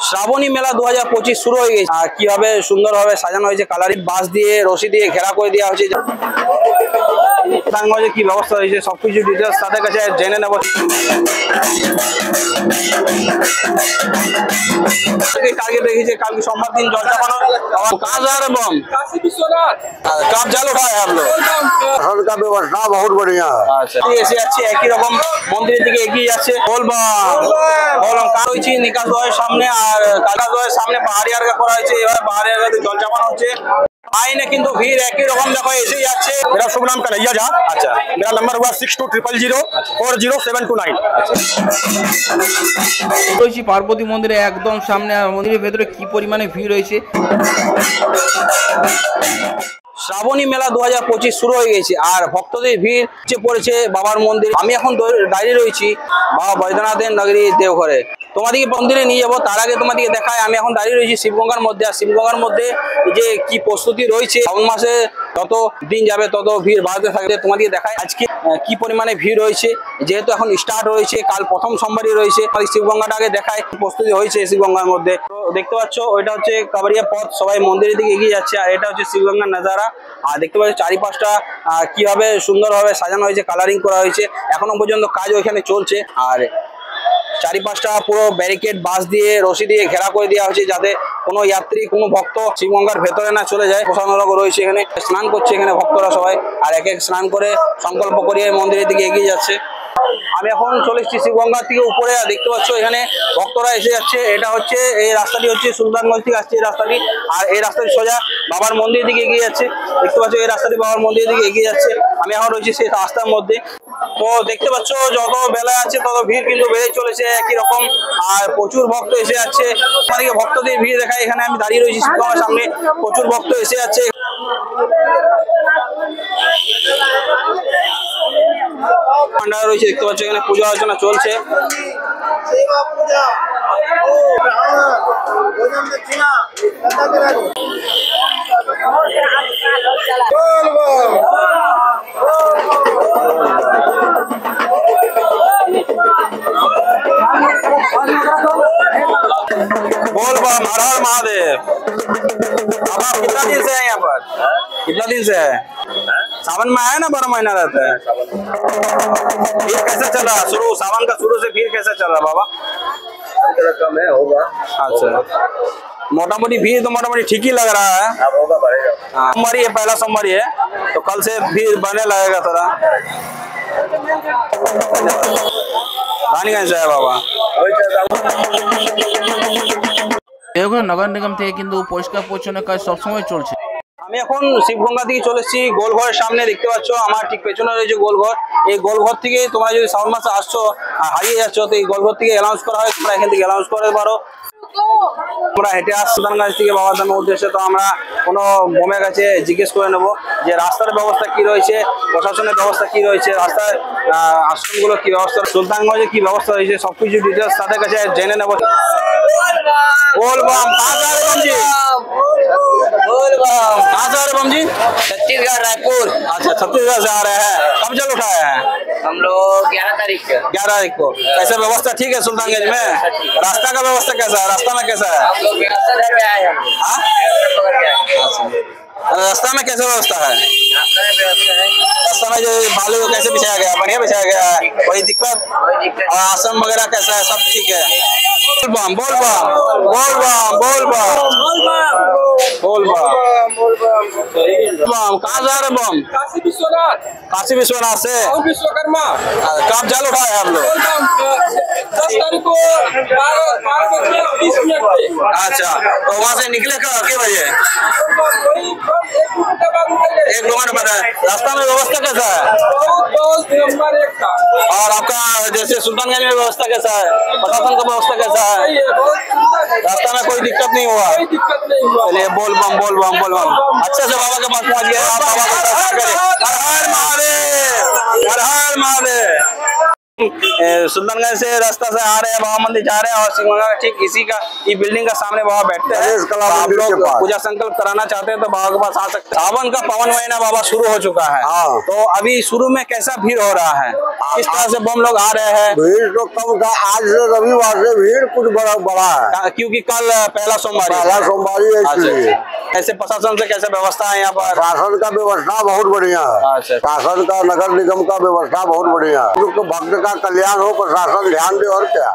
শ্রাবণী মেলা 2025 শুরু হয়ে গেছে। আর কিভাবে সুন্দরভাবে সাজানো হয়েছে, কালারিং বাঁশ দিয়ে রশি দিয়ে ঘেরা করে দেওয়া হয়েছে। কি ব্যবস্থা হয়েছে সবকিছু ডিটেলস তাদের কাছে জেনে নেব। टारगेट रखी है कल सोमवार दिन जल चापानो। कहाँ जा रहे बम? काशी विश्वनाथ। कब जल उठाए आप लोग? हर का व्यवस्था बहुत बढ़िया है। अच्छा ऐसे अच्छे एक ही रकम मंदिर दिखे एগিয়ে যাচ্ছে। বলবা বলম কার হইছে নিকাশ দয়ের সামনে আর কাকা দয়ের সামনে পাহাড়ি আরগা করা হয়েছে। এবার পাহাড়ি আরগাতে জল চাপানো হচ্ছে। आईने किंतु भीड़ एक ही रकम देखो ऐसे ही अच्छे। मेरा शुभ नाम कन्हैया झा। अच्छा मेरा नंबर हुआ 6200040729। রয়েছি পার্বতী মন্দিরে একদম সামনে। আর মন্দিরের ভেতরে কি পরিমাণে ভিড় রয়েছে। শ্রাবণী মেলা 2025 শুরু হয়ে গেছে আর ভক্তদের ভিড় পড়েছে বাবার মন্দির। আমি এখন দাঁড়িয়ে রয়েছি বাবা বৈদ্যনাথের নগরী দেওঘরে। তোমাদেরকে মন্দিরে নিয়ে যাবো, তার আগে তোমাদেরকে দেখায় আমি এখন দাঁড়িয়ে রয়েছি শিবগঙ্গার মধ্যে। আর শিবগঙ্গার মধ্যে যে কি প্রস্তুতি রয়েছে, শ্রাবণ মাসে তত দিন যাবে তত ভিড় বাড়তে থাকবে। তোমাদেরকে দেখায় আজকে কি পরিমাণে ভিড় রয়েছে, যেহেতু এখন স্টার্ট হয়েছে, কাল প্রথম সোমবারই রয়েছে। শিবগঙ্গাটাকে দেখায় প্রস্তুতি হয়েছে শিবগঙ্গার মধ্যে। তো দেখতে পাচ্ছ ওইটা হচ্ছে কাবাড়িয়া পথ, সবাই মন্দিরের দিকে এগিয়ে যাচ্ছে। আর এটা হচ্ছে শিবগঙ্গার নাজারা। আর দেখতে পাচ্ছি চারিপাশটা কিভাবে সুন্দরভাবে সাজানো হয়েছে, কালারিং করা হয়েছে। এখনো পর্যন্ত কাজ ওইখানে চলছে। আর চারিপাশটা পুরো ব্যারিকেড বাঁশ দিয়ে রশি দিয়ে ঘেরা করে দেওয়া হয়েছে, যাতে কোনো যাত্রী কোনো ভক্ত শিবগঙ্গার ভেতরে না চলে যায়। প্রশাসনরা রয়েছে এখানে, স্নান করছে এখানে ভক্তরা সবাই। আর এক এক স্নান করে সংকল্প করিয়ে মন্দিরের দিকে এগিয়ে যাচ্ছে। আমি এখন চলে এসেছি শিবগঙ্গার থেকে উপরে। আর দেখতে পাচ্ছ এখানে ভক্তরা এসে যাচ্ছে। এটা হচ্ছে এই রাস্তাটি হচ্ছে সুলতানগঞ্জ থেকে আসছে এই রাস্তাটি। আর এই রাস্তাটি সোজা বাবার মন্দিরের দিকে এগিয়ে যাচ্ছে। দেখতে পাচ্ছ এই রাস্তাটি বাবার মন্দিরের দিকে এগিয়ে যাচ্ছে। আমি এখন রয়েছি সেই রাস্তার মধ্যে। তো দেখতে পাচ্ছ যত বেলা আছে তত ভিড় কিন্তু বেড়ে চলেছে একই রকম। আর প্রচুর ভক্ত এসে যাচ্ছে। এখানে ভক্তদের ভিড় দেখায়। এখানে আমি দাঁড়িয়ে রয়েছি শিবগঙ্গার সামনে, প্রচুর ভক্ত এসে যাচ্ছে। ভান্ডার রয়েছে দেখতে পাচ্ছ, এখানে পূজা অর্চনা চলছে। बोल बम हर हर महादेव। अब आप कितना दिन से है यहाँ पर? कितना दिन से है? सावन में आया ना, 12 महीना रहता है। फिर कैसे चल रहा शुरू, सावन का शुरू से फिर कैसे चल रहा बाबा? कम है होगा। अच्छा मोटामोटी भीड़ तो मोटामोटी ठीक ही लग रहा है। अब होगा बढ़ेगा। सोमवारी है, पहला सोमवारी है, तो कल से भीड़ बढ़ने लगेगा थोड़ा। पानी कैसे है बाबा? দেওঘর নগর নিগম থেকে কিন্তু পরিষ্কার পরিচ্ছন্ন কাজ সবসময় চলছে। আমি এখন শিবগঙ্গা থেকে চলে এসেছি গোলঘরের সামনে। দেখতে পাচ্ছ আমার ঠিক পেছনে রয়েছে গোলঘর। এই গোলঘর থেকে তোমরা যদি শ্রাবণ মাসে আসছো হারিয়ে যাচ্ছ, তো এই গোলঘর থেকে অ্যানাউন্স করা হয়, তোমরা এখান থেকে অ্যানাউন্স করতে পারো। আমরা হেঁটে আসছি সুলতানগঞ্জ থেকে বাবাধামের উদ্দেশ্যে। তো আমরা কোনো বোমের কাছে জিজ্ঞেস করে নেবো যে রাস্তার ব্যবস্থা কি রয়েছে, প্রশাসনের ব্যবস্থা কি রয়েছে, রাস্তার আশ্রমগুলো কি ব্যবস্থা, সুলতানগঞ্জে কি ব্যবস্থা রয়েছে, সবকিছু ডিটেলস তাদের কাছে জেনে নেবো। बोलबम कहाँ जा रहे बम जी? बोलबम कहाँ जा रहे बम जी? छत्तीसगढ़ रायपुर। अच्छा छत्तीसगढ़ से आ रहे हैं। कब जल उठाए हैं? हम लोग 11 तारीख को। 11 तारीख को। कैसे व्यवस्था ठीक है सुल्तानगंज में? रास्ता का व्यवस्था कैसा है? रास्ता में कैसा है? हम लोग रास्ता धर में आए हैं। हाँ? पकड़ के आए। रास्ता में कैसे व्यवस्था है? रास्ता में व्यवस्था है। रास्ता में जो बालू कैसे बिछाया गया? बढ़िया बिछाया गया है? कोई दिक्कत? और आश्रम वगैरह कैसा है? सब ठीक है? बोलबम बोलबम बोलबम बोलबम बोलबम बोलबम कहाँ जा रहे बम? काशी विश्वनाथ। काशी विश्वनाथ से विश्वकर्मा। कब जल उठाए आप लोग? 10 तारीख को 12:30 पे। अच्छा तो वहाँ से निकले कब, कितने बजे? वही 1 घंटे बाद निकल गए। 1-2 घंटे बाद। रास्ता में व्यवस्था कैसा है? बहुत नंबर 1 था। और आपका जैसे सुल्तानगंज में व्यवस्था कैसा है? प्रशासन का व्यवस्था कैसा है? सही है, बहुत सुंदर है। रास्ता में कोई दिक्कत नहीं हुआ? कोई दिक्कत नहीं हुआ। चलिए बोलबम बोलबम बोलबम अच्छे से बाबा के पास पहुँच गए। आप बाबा का दर्शन करें। हर हर महादेव, हर हर महादेव। सुल्तानगंज से रास्ता से आ रहे हैं, बाबा मंदिर जा रहे हैं और सिंहगंगा ठीक इसी का ये बिल्डिंग का सामने बाबा बैठते हैं। तो आप लोग पूजा संकल्प कराना चाहते हैं तो बाबा के पास आ सकते हैं। सावन का पावन महीना बाबा शुरू हो चुका है, तो अभी शुरू में कैसा भीड़ हो रहा है, किस तरह से बम लोग आ रहे हैं? भीड़ तो कम का, आज से रविवार से भीड़ कुछ बड़ा है, क्योंकि कल पहला सोमवार सोमवारी है इसलिए। ऐसे प्रशासन से कैसे व्यवस्था है यहाँ पर? शासन का व्यवस्था बहुत बढ़िया है, शासन का नगर निगम का व्यवस्था बहुत बढ़िया है। तो भक्त का कल्याण हो, प्रशासन ध्यान दे और क्या।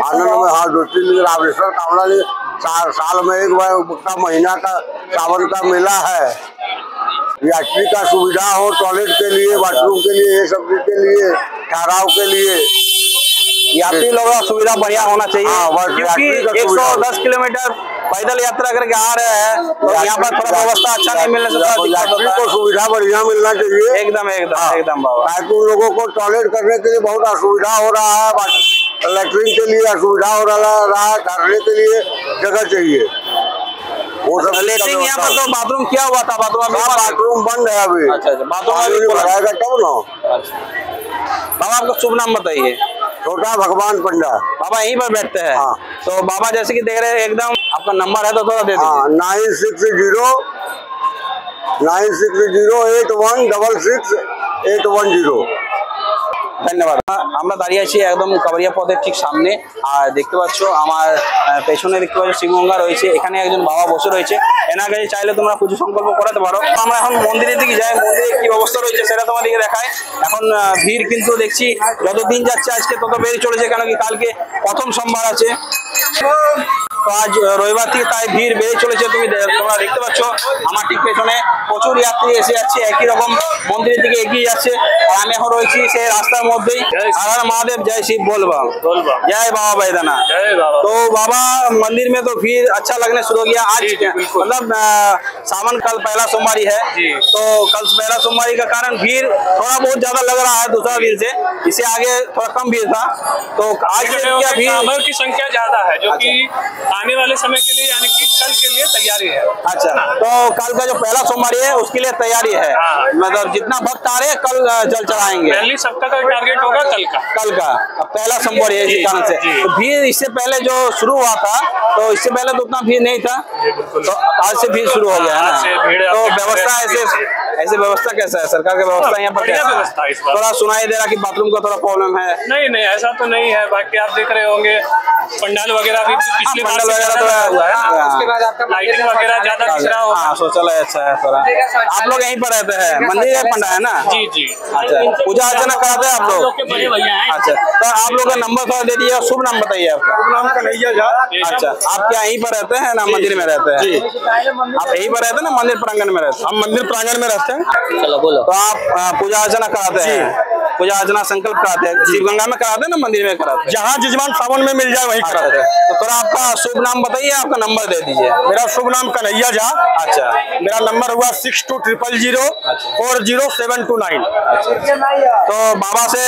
आनंद में हाथ जोड़ती रामेश्वर कामला साल में एक बार का महीना का सावन का मेला है। यात्री का सुविधा हो, टॉयलेट के लिए, बाथरूम के लिए, ये सब के लिए, ठहराव के लिए यात्री लोगों का सुविधा बढ़िया होना चाहिए। क्योंकि 110 किलोमीटर पैदल यात्रा करके आ रहे हैं तो यहाँ पर थोड़ा व्यवस्था अच्छा नहीं मिलने से यात्री को सुविधा बढ़िया मिलना चाहिए। एकदम बाबा, ताकि उन लोगों को टॉयलेट करने के लिए बहुत असुविधा हो रहा है, लैट्रिन के लिए असुविधा हो रहा है, ठहरने के लिए जगह चाहिए। वो सब लेकिन यहाँ पर तो बाथरूम क्या हुआ था? बाथरूम बंद है अभी। अच्छा, बाथरूम लगाएगा तब ना। बाबा आपका शुभ नाम बताइए। छोटा भगवान पंडा। बाबा यहीं पर बैठते हैं। हाँ। तो बाबा जैसे कि देख रहे हैं एकदम, आपका नंबर है तो थोड़ा दे दीजिए। 9608166810। ধন্যবাদ। আমরা দাঁড়িয়ে আছি একদম কাবারিয়া পথের ঠিক সামনে, আর দেখতে পাচ্ছ আমার পেছনে দেখতে পাচ্ছ সিংহগঙ্গা রয়েছে, এখানে একজন বাবা বসে রয়েছে, এনার কাছে চাইলে তোমরা পুজো সংকল্প করাতে পারো। আমরা এখন মন্দিরের দিকে যাই, মন্দিরে কি অবস্থা রয়েছে সেটা তোমাদেরকে দেখায়। এখন ভিড় কিন্তু দেখছি যত দিন যাচ্ছে আজকে তত বেড়ে চলেছে, কেন কি কালকে প্রথম সোমবার আছে, তো আজ রবিবার থেকে তাই ভিড় বেড়ে চলেছে। তোমরা দেখতে পাচ্ছ আমার ঠিক পেছনে প্রচুর যাত্রী এসে যাচ্ছে, একই রকম মন্দিরের দিকে এগিয়ে যাচ্ছে। আর আমি এখন রয়েছি সেই রাস্তার মধ্যেই। हर हर महादेव, जय शिव बोल बम, जय बाबा बैद्यनाथ। तो बाबा मंदिर में तो भीड़ अच्छा लगने शुरू हो गया। आज मतलब सावन कल पहला सोमवारी है, तो कल पहला सोमवारी का कारण भीड़ थोड़ा बहुत ज्यादा लग रहा है दूसरा दिन से, इससे आगे थोड़ा कम भीड़ था। तो आज क्या भीड़ की संख्या ज्यादा है, जो कि आने वाले समय के लिए यानी कि कल के लिए तैयारी है। अच्छा, तो कल का जो पहला सोमवारी है उसके लिए तैयारी है। मतलब जितना भक्त आ रहे हैं कल जल चढ़ाएंगे। पहली सप्ताह का टारगेट होगा कल का पहला सोमवार है, इसी कारण से। तो भीड़ इससे पहले जो शुरू हुआ था, तो इससे पहले तो उतना भीड़ नहीं था, तो आज से भीड़ शुरू हो गया है ना। तो व्यवस्था ऐसे व्यवस्था कैसा है सरकार की व्यवस्था यहाँ पर? थोड़ा सुनाई दे रहा कि बाथरूम का थोड़ा प्रॉब्लम है। नहीं ऐसा तो नहीं है, बाकी आप देख रहे होंगे पंडाल वगैरह भी पिछले पंडाल वगैरह तो हुआ है, लाइटिंग वगैरह ज्यादा दिख रहा होगा। शौचालय अच्छा है थोड़ा। आप लोग यहीं पर रहते हैं, मंदिर है पंडा है ना? जी। अच्छा, पूजा अर्चना कराते हैं आप लोग? अच्छा, तो आप लोग का नंबर थोड़ा दे दीजिए, शुभ नाम बताइए आपका। नाम कन्हैया झा। अच्छा, आप क्या यहीं पर रहते हैं ना मंदिर में रहते हैं? आप यहीं पर रहते हैं ना मंदिर प्रांगण में रहते हैं? हम मंदिर प्रांगण में रहते हैं। चलो बोलो। तो आप पूजा अर्चना कराते हैं, पूजा अर्चना संकल्प कराते हैं, शिवगंगा में कराते हैं ना मंदिर में कराते हैं? जहाँ जजमान सावन में मिल जाए वहीं कराते हैं। तो थोड़ा आपका शुभ नाम बताइए, आपका नंबर दे दीजिए। मेरा शुभ नाम कन्हैया झा। अच्छा, मेरा नंबर हुआ 6200040729। तो बाबा से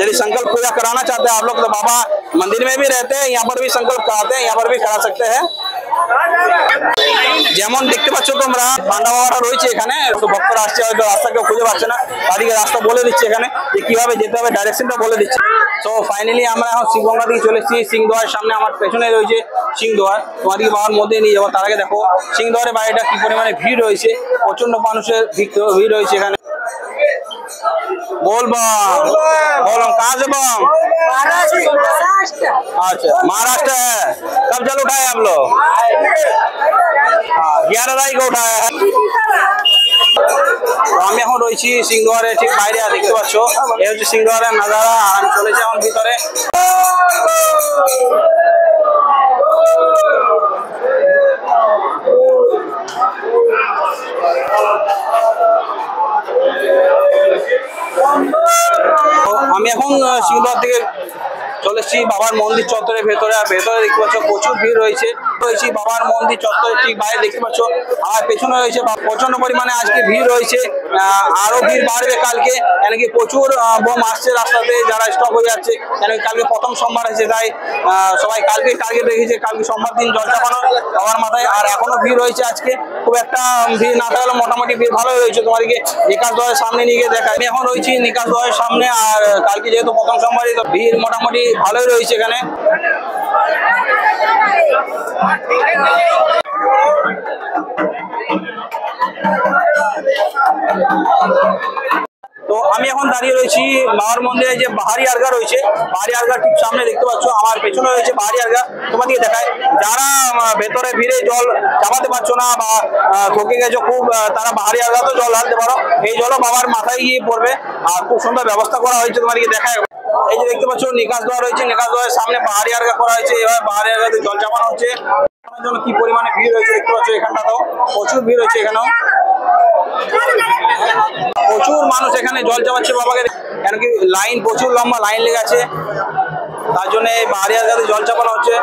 यदि संकल्प पूजा कराना चाहते हैं आप लोग, तो बाबा मंदिर में भी रहते हैं, यहाँ पर भी संकल्प कराते हैं, यहाँ पर भी करा सकते हैं। যেমন দেখতে পাচ্ছ তোমরা পান্ডা বাবারা রয়েছে এখানে, তো ভক্তরা আসছে, হয়তো রাস্তা কেউ খুঁজে পাচ্ছে না, তাদেরকে রাস্তা বলে দিচ্ছে এখানে যে কিভাবে যেতে হবে, ডাইরেকশনটা বলে দিচ্ছে। তো ফাইনালি আমরা এখন শিবগঙ্গা দিকে চলে এসেছি। সিংহদুয়ারের সামনে আমার পেছনে রয়েছে সিংহদুয়ার, তোমাদেরকে বাবার মধ্যে নিয়ে যাবো। তার আগে দেখো সিংহদুয়ারের বাইরেটা কি পরিমাণে ভিড় রয়েছে, প্রচন্ড মানুষের ভিড় রয়েছে এখানে। बोल बम, बोल हम कहाँ से बम? अच्छा, महाराष्ट्र है। कब जल उठाए आप लोग? 11 तारीख को उठाया है। আমি এখন রয়েছি সিংহদুয়ারের ঠিক বাইরে, দেখতে পাচ্ছ এই হচ্ছে সিংহদুয়ারের নাজারা। আর আমি চলেছি এখন ভিতরে। আমি এখন সিংহদুয়ার থেকে চলে এসেছি বাবার মন্দির চত্বরের ভেতরে, আর ভেতরে দেখতে পাচ্ছ প্রচুর ভিড় রয়েছে। রয়েছি বাবার মন্দির চত্বরের ঠিক বাইরে দেখতে পাচ্ছ, আর পেছনে রয়েছে প্রচন্ড পরিমাণে আজকে ভিড় রয়েছে। আরো ভিড় বাড়বে কালকে, কেন কি প্রচুর বোম আসছে রাস্তাতে, যারা স্টপ হয়ে যাচ্ছে, কেন কি কালকে প্রথম সোমবার আছে, তাই সবাই কালকে টার্গেট রেখেছে কালকে সোমবার দিন জল চাপানো বাবার মাথায়। আর এখনো ভিড় রয়েছে, আজকে খুব একটা ভিড় না থাকলেও মোটামুটি ভিড় ভালোই রয়েছে। তোমাদেরকে নিকাশ দ্বারের সামনে নিয়ে গিয়ে দেখা, আমি এখন রয়েছি নিকাশ দ্বারের সামনে, আর কালকে যেহেতু প্রথম সোমবারই তো ভিড় মোটামুটি ভালোই রয়েছে এখানে। তো আমি এখন দাঁড়িয়ে রয়েছি বাবার মন্দিরে যে বাহারি আর্গা রয়েছে, বাহারি আর্গা ঠিক সামনে দেখতে পাচ্ছ, আমার পেছনে রয়েছে বাহারি আর্গা। তোমাদেরকে দেখায়, যারা ভেতরে ভিড়ে জল চাপাতে পারছো না বা থকে গেছো খুব, তারা বাহারি আর্গাতেও জল ঢালতে পারো। এই জলও বাবার মাথায় গিয়ে পড়বে, আর খুব সুন্দর ব্যবস্থা করা হয়েছে। তোমাদেরকে দেখায়, এই যে দেখতে পাচ্ছ নিকাশ দ্বার রয়েছে, নিকাশ দ্বারের সামনে বাহারি আর্গা করা হয়েছে, এবার বাহারি আর্গাতে জল চাপানো হচ্ছে। জন্য কি পরিমাণে ভিড় হয়েছে দেখতে পাচ্ছ, এখানটাতেও প্রচুর ভিড় হয়েছে, এখানেও প্রচুর মানুষ এখানে জল চাপাচ্ছে বাবাকে, কেন কি লাইন প্রচুর লম্বা লাইন লেগে আছে, তার জন্য বাহারি আর্গাতে জল চাপানো হচ্ছে।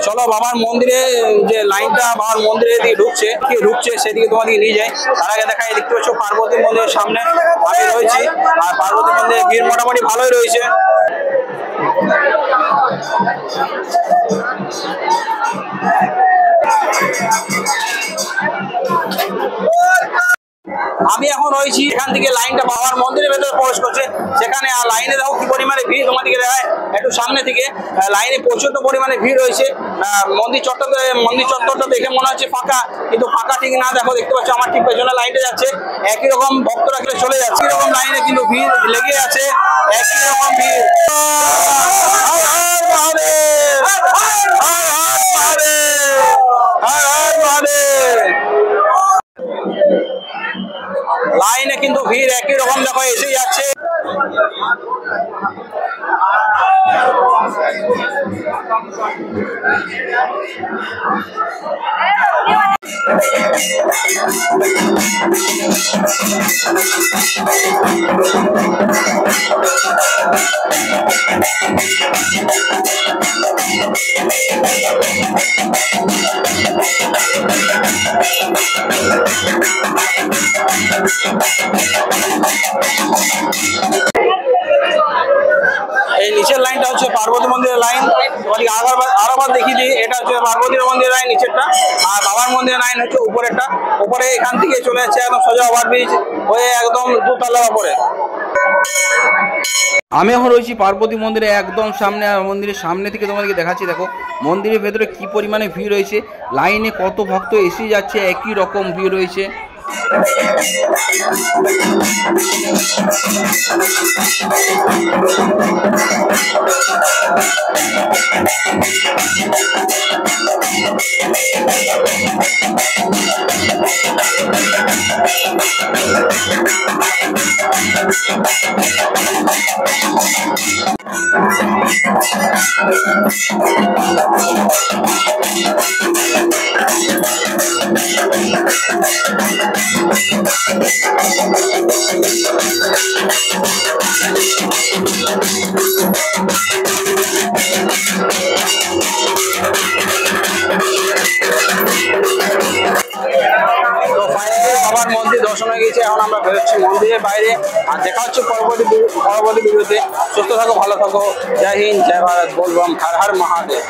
চলো বাবার মন্দিরে যে লাইনটা বাবার মন্দিরে দিকে ঢুকছে সেদিকে তোমাদেরকে নিয়ে যায়। তার আগে দেখা দেখতে পাচ্ছ পার্বতী মন্দিরের সামনে আমি রয়েছি, আর পার্বতী মন্দিরে ভিড় মোটামুটি ভালোই রয়েছে। আমি এখন রয়েছি এখান থেকে লাইনটা বাবার মন্দিরের ভেতরে প্রবেশ করছে, সেখানে আর লাইনে দেখো কি পরিমাণে ভিড় তোমাদেরকে দেখায় একটু সামনে থেকে। লাইনে প্রচন্ড পরিমাণে ভিড় রয়েছে। মন্দির চত্বরটা দেখে মনে হচ্ছে ফাঁকা, কিন্তু ফাঁকা ঠিক না। দেখো দেখতে পাচ্ছ আমার ঠিক পেছনে লাইনটা যাচ্ছে, একই রকম ভক্তরা চলে যাচ্ছে, এরকম লাইনে কিন্তু ভিড় লেগে আছে, একই রকম ভিড়। লাইনে কিন্তু ভিড় একই রকম দেখো এসে যাচ্ছে। এই নিচের লাইনটা হচ্ছে পার্বতী মন্দিরের লাইন, তোমাদেরকে আরোবার দেখিয়ে দিই। এটা হচ্ছে পার্বতী মন্দিরের লাইন নিচেরটা, আর বাবার মন্দিরের লাইন হচ্ছে উপরেরটা। উপরে এখান থেকে চলে যাচ্ছে একদম সোজা ওভারব্রিজ হয়ে একদম দোতলার উপরে। আমি এখন রয়েছি পার্বতী মন্দিরে একদম সামনে, আর মন্দিরের সামনে থেকে তোমাদেরকে দেখাচ্ছি। দেখো মন্দিরের ভেতরে কি পরিমাণে ভিড় রয়েছে, লাইনে কত ভক্ত এসে যাচ্ছে, একই রকম ভিড় রয়েছে। বাবার মন্দির দর্শন হয়ে গেছে, এখন আমরা বেরোচ্ছি মন্দিরের বাইরে। আর দেখা হচ্ছে পরবর্তী ভিডিওতে। সুস্থ থাকো, ভালো থাকো, জয় হিন্দ, জয় ভারত, বলবাম, হর হর মহাদেব।